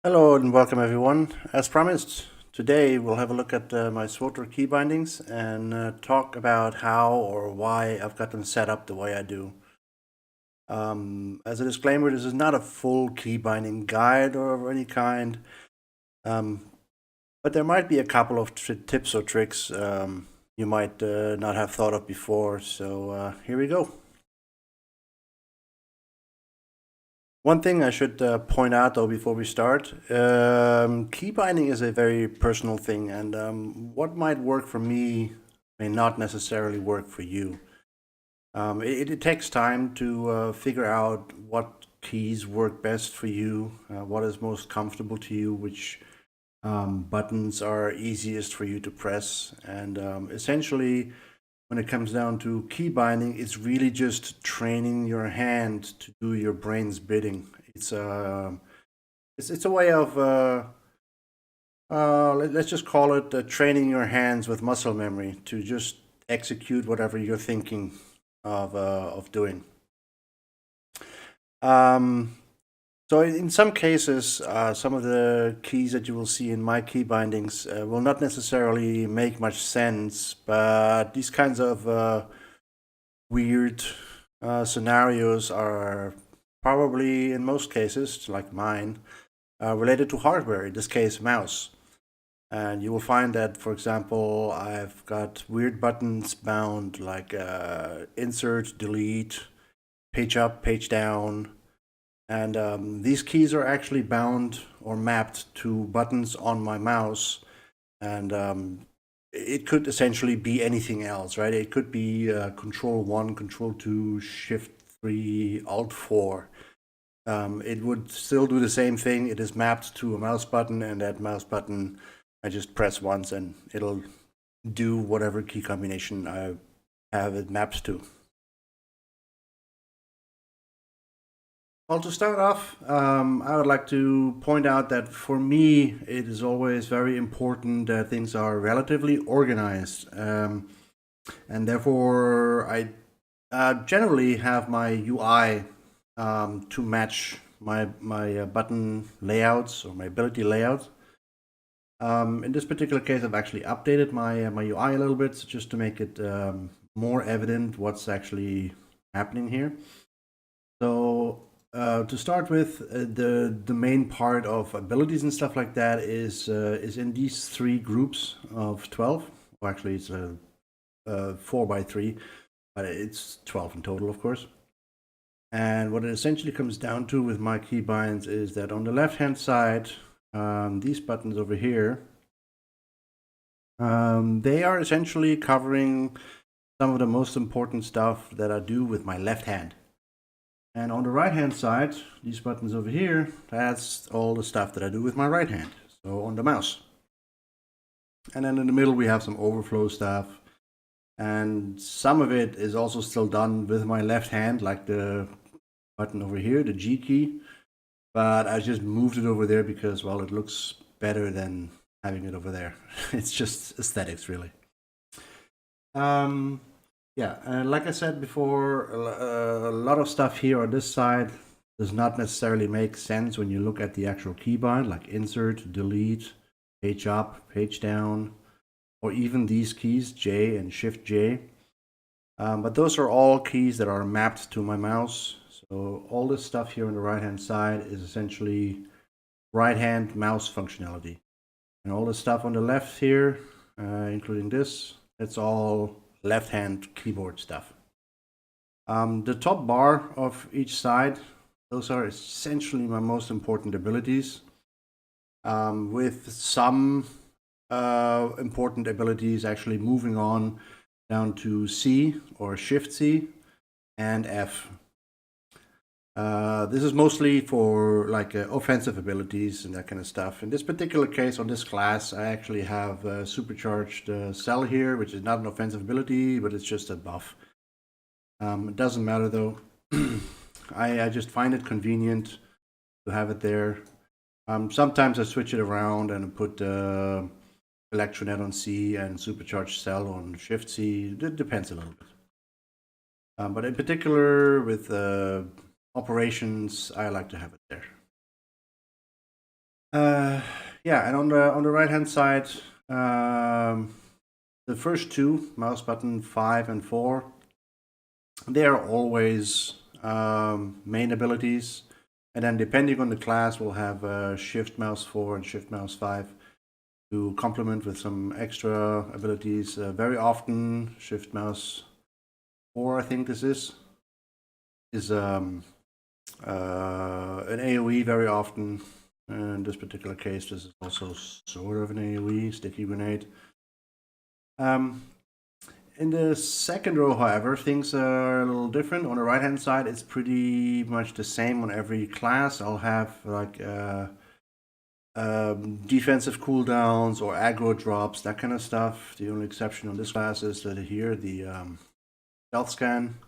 Hello and welcome everyone. As promised, today we'll have a look at my SWTOR key bindings and talk about how or why I've got them set up the way I do. As a disclaimer, this is not a full key binding guide or of any kind, but there might be a couple of tips or tricks you might not have thought of before, so here we go. One thing I should point out though before we start, key binding is a very personal thing, and what might work for me may not necessarily work for you. It takes time to figure out what keys work best for you, what is most comfortable to you, which buttons are easiest for you to press, and essentially when it comes down to key binding, it's really just training your hand to do your brain's bidding. It's a way of let's just call it training your hands with muscle memory to just execute whatever you're thinking of doing. So in some cases, some of the keys that you will see in my key bindings will not necessarily make much sense, but these kinds of weird scenarios are probably, in most cases, like mine, related to hardware, in this case, mouse. And you will find that, for example, I've got weird buttons bound like insert, delete, page up, page down. And these keys are actually bound or mapped to buttons on my mouse. And it could essentially be anything else, right? It could be Control 1, Control 2, Shift 3, Alt 4. It would still do the same thing. It is mapped to a mouse button, and that mouse button I just press once and it'll do whatever key combination I have it mapped to. Well, to start off, I would like to point out that for me, it is always very important that things are relatively organized. And therefore, I generally have my UI to match my button layouts or my ability layouts. In this particular case, I've actually updated my UI a little bit just to make it more evident what's actually happening here. So to start with, the main part of abilities and stuff like that is in these three groups of 12. Well, actually, it's 4 by 3, but it's 12 in total, of course. And what it essentially comes down to with my keybinds is that on the left-hand side, these buttons over here, they are essentially covering some of the most important stuff that I do with my left hand. And on the right hand side, these buttons over here, that's all the stuff that I do with my right hand, so on the mouse. And then in the middle we have some overflow stuff, and some of it is also still done with my left hand, like the button over here, the G key, but I just moved it over there because, well, it looks better than having it over there. It's just aesthetics, really. Yeah, like I said before, a lot of stuff here on this side does not necessarily make sense when you look at the actual keybind, like insert, delete, page up, page down, or even these keys, J and Shift J. But those are all keys that are mapped to my mouse. So all this stuff here on the right-hand side is essentially right-hand mouse functionality. And all the stuff on the left here, including this, it's all left-hand keyboard stuff. The top bar of each side, those are essentially my most important abilities, with some important abilities actually moving on down to C or Shift C and F. This is mostly for like offensive abilities and that kind of stuff. In this particular case, on this class, I actually have supercharged cell here, which is not an offensive ability, but it's just a buff. It doesn't matter though. I just find it convenient to have it there. Sometimes I switch it around and put Electronet on C and supercharged cell on Shift C. It depends a little bit. But in particular with operations, I like to have it there. Yeah, and on the right hand side, the first two, mouse button 5 and 4, they are always main abilities. And then depending on the class, we'll have Shift Mouse 4 and Shift Mouse 5 to complement with some extra abilities. Very often, Shift Mouse 4, I think this is an AoE very often. In this particular case, this is also sort of an AoE, sticky grenade. In the second row, however, things are a little different. On the right-hand side, it's pretty much the same on every class. I'll have like defensive cooldowns or aggro drops, that kind of stuff. The only exception on this class is that here, the stealth scan.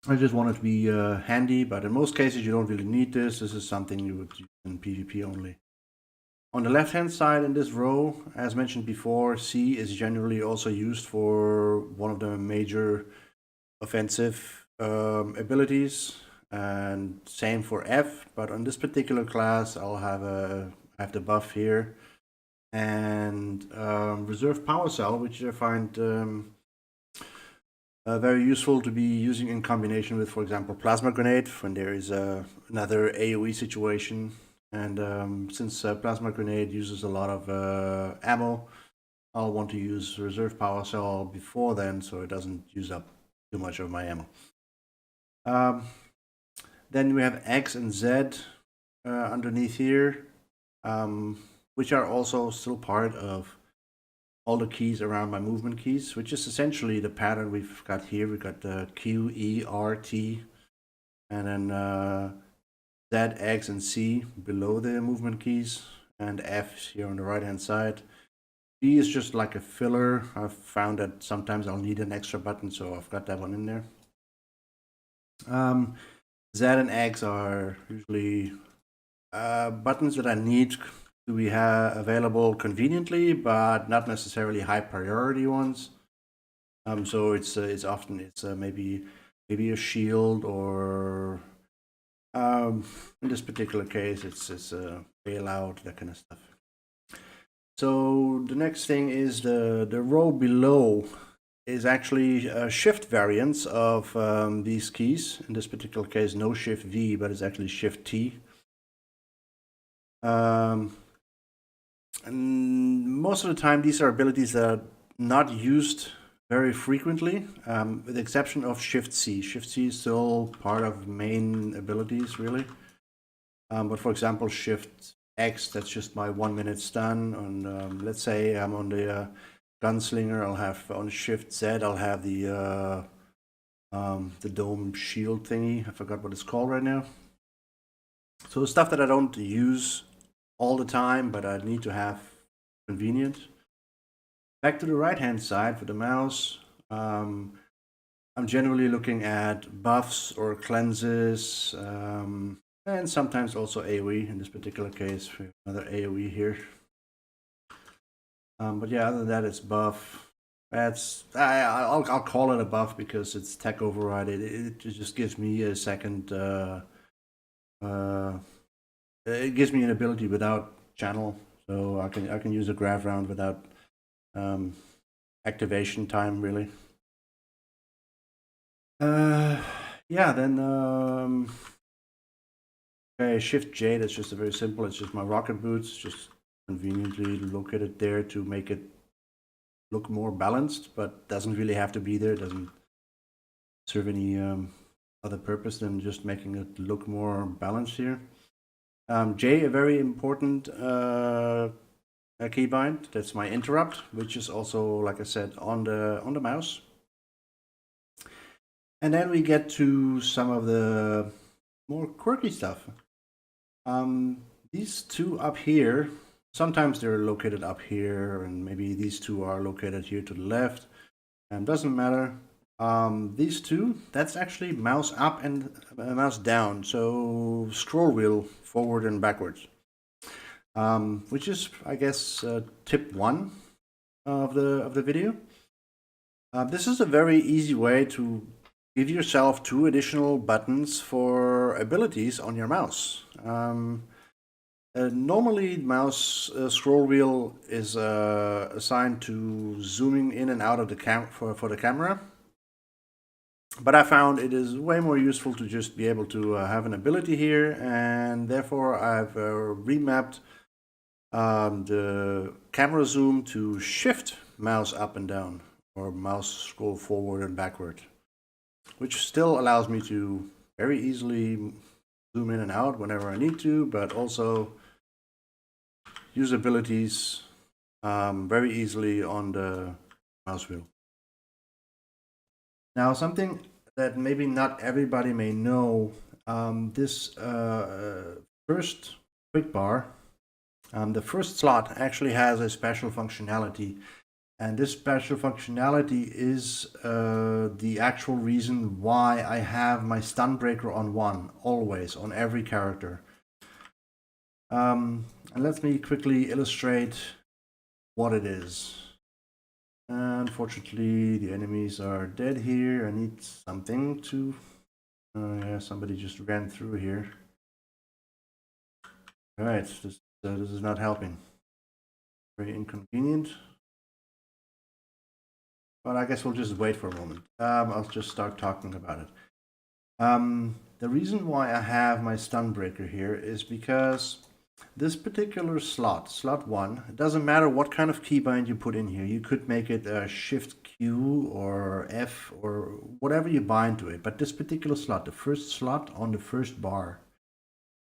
I just want it to be handy, but in most cases you don't really need this. This is something you would use in PvP only. On the left-hand side in this row, as mentioned before, C is generally also used for one of the major offensive abilities, and same for F. But on this particular class, I'll have the buff here, and reserve power cell, which I find very useful to be using in combination with, for example, plasma grenade when there is another AoE situation. And since plasma grenade uses a lot of ammo, I'll want to use reserve power cell before then, so it doesn't use up too much of my ammo. Then we have X and Z underneath here, which are also still part of all the keys around my movement keys, which is essentially the pattern we've got here. We've got the Q, E, R, T, and then Z, X, and C below the movement keys, and F here on the right hand side. D is just like a filler. I've found that sometimes I'll need an extra button, so I've got that one in there. Z and X are usually buttons that I need to be available conveniently, but not necessarily high priority ones. So it's often maybe a shield, or in this particular case it's a bailout, that kind of stuff. So the next thing is the row below is actually shift variants of these keys. In this particular case, no Shift V, but it's actually Shift T. And most of the time, these are abilities that are not used very frequently, with the exception of Shift C. Shift C is still part of main abilities, really. But for example, Shift X, that's just my 1 minute stun. On let's say I'm on the gunslinger, I'll have on Shift Z, I'll have the dome shield thingy. I forgot what it's called right now. So stuff that I don't use all the time, but I need to have convenient. Back to the right hand side for the mouse, I'm generally looking at buffs or cleanses, and sometimes also AoE. In this particular case, we have another AoE here. But yeah, other than that, it's buff. I'll call it a buff because it's tech override. It just gives me a second. It gives me an ability without channel, so I can use a grav round without activation time, really. Yeah, then okay, Shift J. That's just very simple. It's just my rocket boots. Just conveniently located there to make it look more balanced, but doesn't really have to be there. It doesn't serve any other purpose than just making it look more balanced here. J, a very important keybind. That's my interrupt, which is also, like I said, on the mouse. And then we get to some of the more quirky stuff. These two up here, sometimes they're located up here, and maybe these two are located here to the left, and doesn't matter. These two, that's actually mouse up and mouse down, so scroll wheel forward and backwards, which is, I guess, tip 1 of the video. This is a very easy way to give yourself 2 additional buttons for abilities on your mouse. Normally, mouse scroll wheel is assigned to zooming in and out of the for the camera. But I found it is way more useful to just be able to have an ability here, and therefore I've remapped the camera zoom to shift mouse up and down, or mouse scroll forward and backward, which still allows me to very easily zoom in and out whenever I need to, but also use abilities very easily on the mouse wheel. Now, something that maybe not everybody may know, this first quick bar, the first slot actually has a special functionality. And this special functionality is the actual reason why I have my stun breaker on 1, always, on every character. And let me quickly illustrate what it is. Unfortunately, the enemies are dead here. I need something to... yeah, somebody just ran through here. Alright, this is not helping. Very inconvenient. But I guess we'll just wait for a moment. I'll just start talking about it. The reason why I have my stun breaker here is because this particular slot, slot 1, it doesn't matter what kind of keybind you put in here. You could make it a Shift Q or F or whatever you bind to it. But this particular slot, the first slot on the first bar,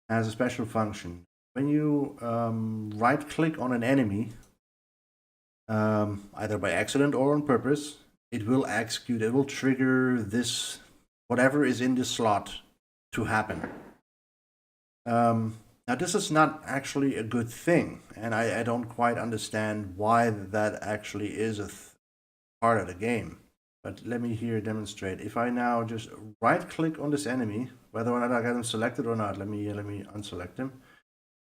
has a special function. When you right click on an enemy, either by accident or on purpose, it will execute, it will trigger this, whatever is in this slot to happen. Now, this is not actually a good thing, and I don't quite understand why that actually is a part of the game. But let me here demonstrate. If I now just right-click on this enemy, whether or not I got him selected or not, let me unselect him.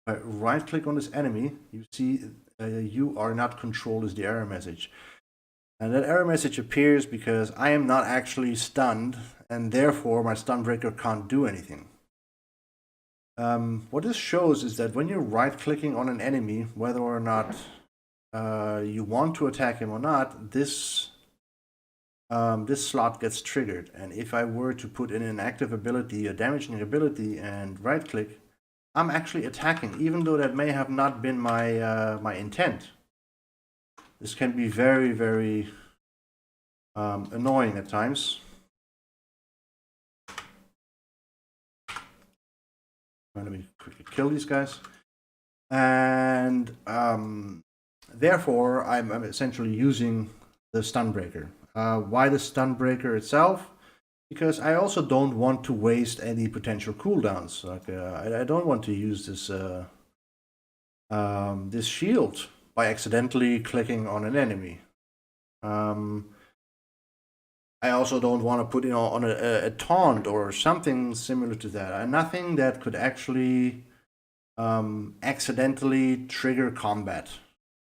If I right-click on this enemy, you see you are not controlled is the error message. And that error message appears because I am not actually stunned, and therefore my stun breaker can't do anything. What this shows is that when you're right-clicking on an enemy, whether or not you want to attack him or not, this slot gets triggered. And if I were to put in an active ability, a damaging ability, and right-click, I'm actually attacking, even though that may have not been my my intent. This can be very, very annoying at times. Let me quickly kill these guys. And therefore, I'm essentially using the stun breaker. Why the stun breaker itself? Because I also don't want to waste any potential cooldowns. Like I don't want to use this this shield by accidentally clicking on an enemy. I also don't want to put in on a taunt or something similar to that. Nothing that could actually accidentally trigger combat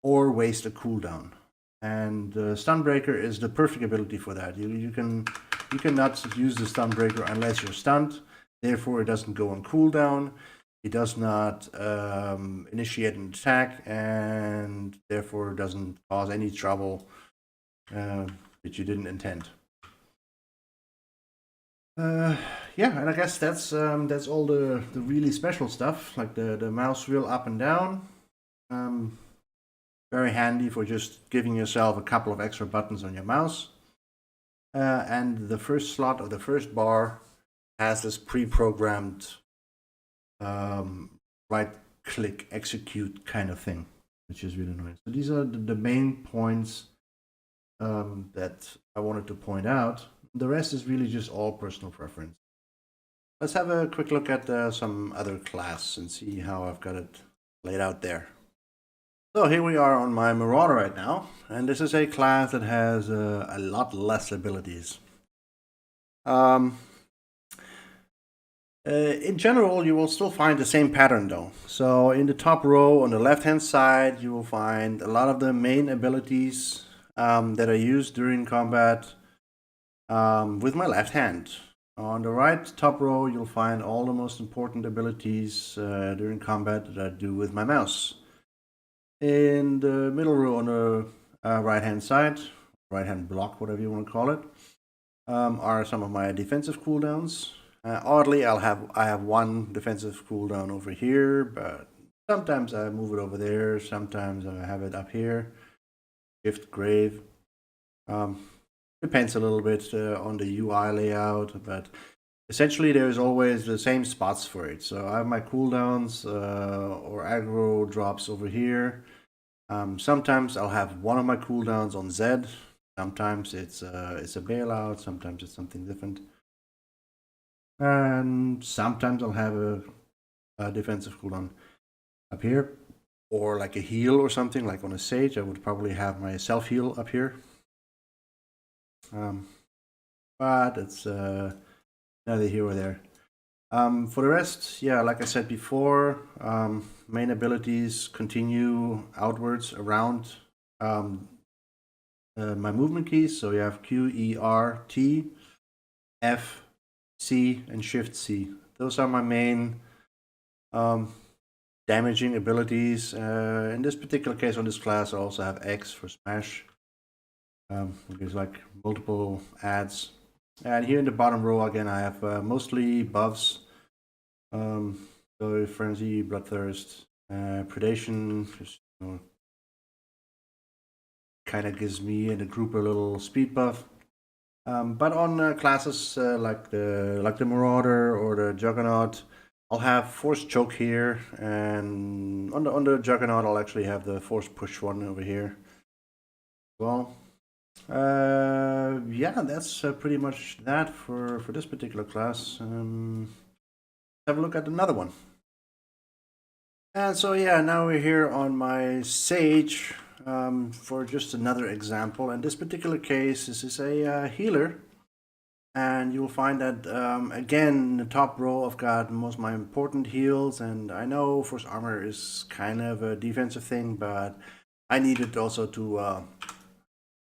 or waste a cooldown. And Stunbreaker is the perfect ability for that. You cannot use the Stunbreaker unless you're stunned. Therefore, it doesn't go on cooldown. It does not initiate an attack, and therefore doesn't cause any trouble that you didn't intend. Yeah, and I guess that's all the really special stuff, like the mouse wheel up and down. Very handy for just giving yourself a couple of extra buttons on your mouse. And the first slot of the first bar has this pre-programmed right-click execute kind of thing, which is really nice. So these are the main points that I wanted to point out. The rest is really just all personal preference. Let's have a quick look at some other class and see how I've got it laid out there. So here we are on my Marauder right now, and this is a class that has a lot less abilities. In general, you will still find the same pattern though. So in the top row on the left hand side, you will find a lot of the main abilities that are used during combat with my left hand. On the right top row, you'll find all the most important abilities during combat that I do with my mouse. In the middle row on the right-hand side, right-hand block, whatever you want to call it, are some of my defensive cooldowns. Oddly, I have one defensive cooldown over here, but sometimes I move it over there, sometimes I have it up here. Shift Grave. Depends a little bit on the UI layout, but essentially there's always the same spots for it. So I have my cooldowns or aggro drops over here. Sometimes I'll have one of my cooldowns on Z. Sometimes it's a bailout. Sometimes it's something different. And sometimes I'll have a defensive cooldown up here, or like a heal or something. Like on a Sage, I would probably have my self heal up here. But it's neither here or there. For the rest, yeah, like I said before, main abilities continue outwards around my movement keys. So you have Q, E, R, T, F, C, and Shift C. Those are my main damaging abilities. In this particular case on this class, I also have X for smash. There's like multiple adds. And here in the bottom row again, I have mostly buffs. So Frenzy, Bloodthirst, Predation, just, kind of gives me and the group a little speed buff. But on classes like the Marauder or the Juggernaut, I'll have Force Choke here, and on the Juggernaut I'll actually have the Force Push one over here. Well, yeah, that's pretty much that for this particular class. Have a look at another one. And so yeah, now we're here on my Sage for just another example. And this particular case, this is a healer. And you'll find that, again, in the top row, I've got most of my important heals. And I know Force Armor is kind of a defensive thing, but I needed also to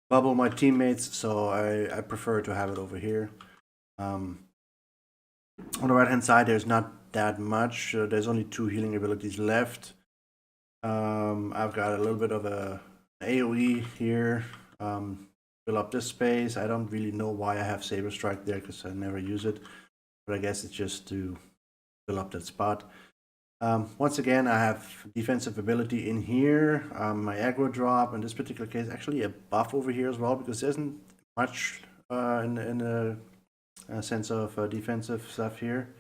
bubble my teammates, so I prefer to have it over here. On the right-hand side, there's not that much. There's only 2 healing abilities left. I've got a little bit of an AoE here. Fill up this space. I don't really know why I have Saber Strike there because I never use it, but I guess it's just to fill up that spot. Once again, I have defensive ability in here. My aggro drop in this particular case, actually a buff over here as well, because there isn't much in a sense of defensive stuff here.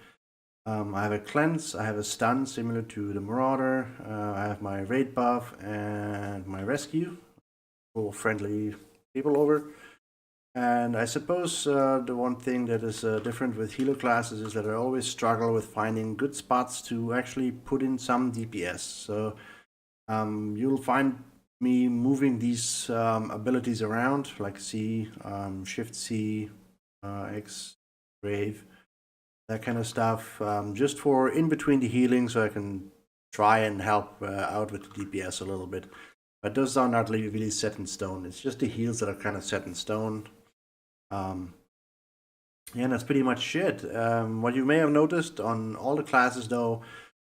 I have a cleanse, I have a stun similar to the Marauder, I have my raid buff and my rescue, pull friendly people over. And I suppose the one thing that is different with healer classes is that I always struggle with finding good spots to actually put in some DPS. So you'll find me moving these abilities around, like C, Shift C, X, Brave, that kind of stuff, just for in between the healing, so I can try and help out with the DPS a little bit. But those are not really set in stone. It's just the heals that are kind of set in stone. Yeah, that's pretty much it. What you may have noticed on all the classes, though,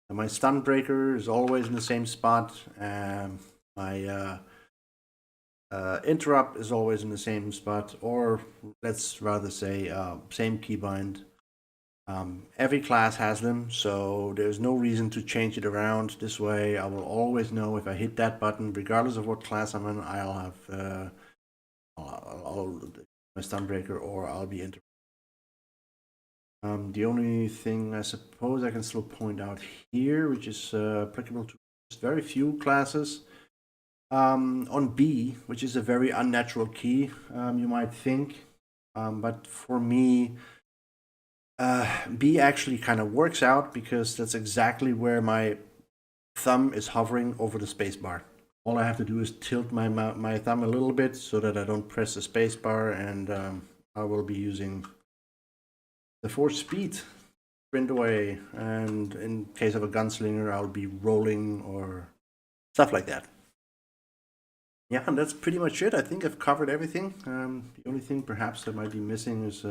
my stun breaker is always in the same spot. My interrupt is always in the same spot, or let's rather say same keybind. Every class has them, so there's no reason to change it around. This way I will always know if I hit that button, regardless of what class I'm in, I'll have my stun breaker, or I'll be interrupted. The only thing I suppose I can still point out here, which is applicable to just very few classes, on B, which is a very unnatural key, you might think, but for me, B actually kind of works out, because that's exactly where my thumb is hovering over the spacebar. All I have to do is tilt my thumb a little bit so that I don't press the spacebar, and I will be using the force speed, sprint away, and in case of a gunslinger, I'll be rolling or stuff like that. Yeah, and that's pretty much it. I think I've covered everything. The only thing perhaps that might be missing is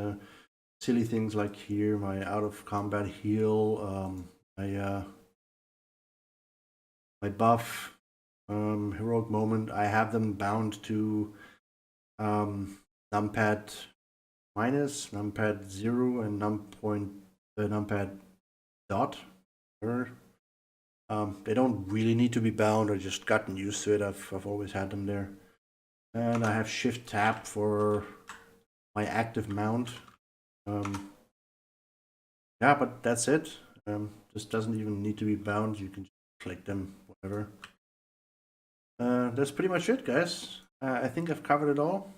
silly things like here, my out of combat heal, my buff, heroic moment. I have them bound to numpad minus, numpad 0, and numpad dot. They don't really need to be bound. I just gotten used to it. I've always had them there. And I have shift tab for my active mount. Yeah, but that's it. This doesn't even need to be bound. You can just click them, whatever. That's pretty much it, guys. I think I've covered it all.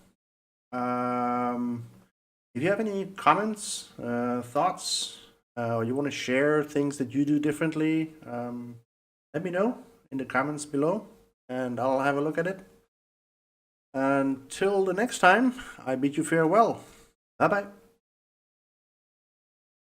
If you have any comments, thoughts, or you want to share things that you do differently, let me know in the comments below, and I'll have a look at it. Until the next time, I bid you farewell. Bye-bye.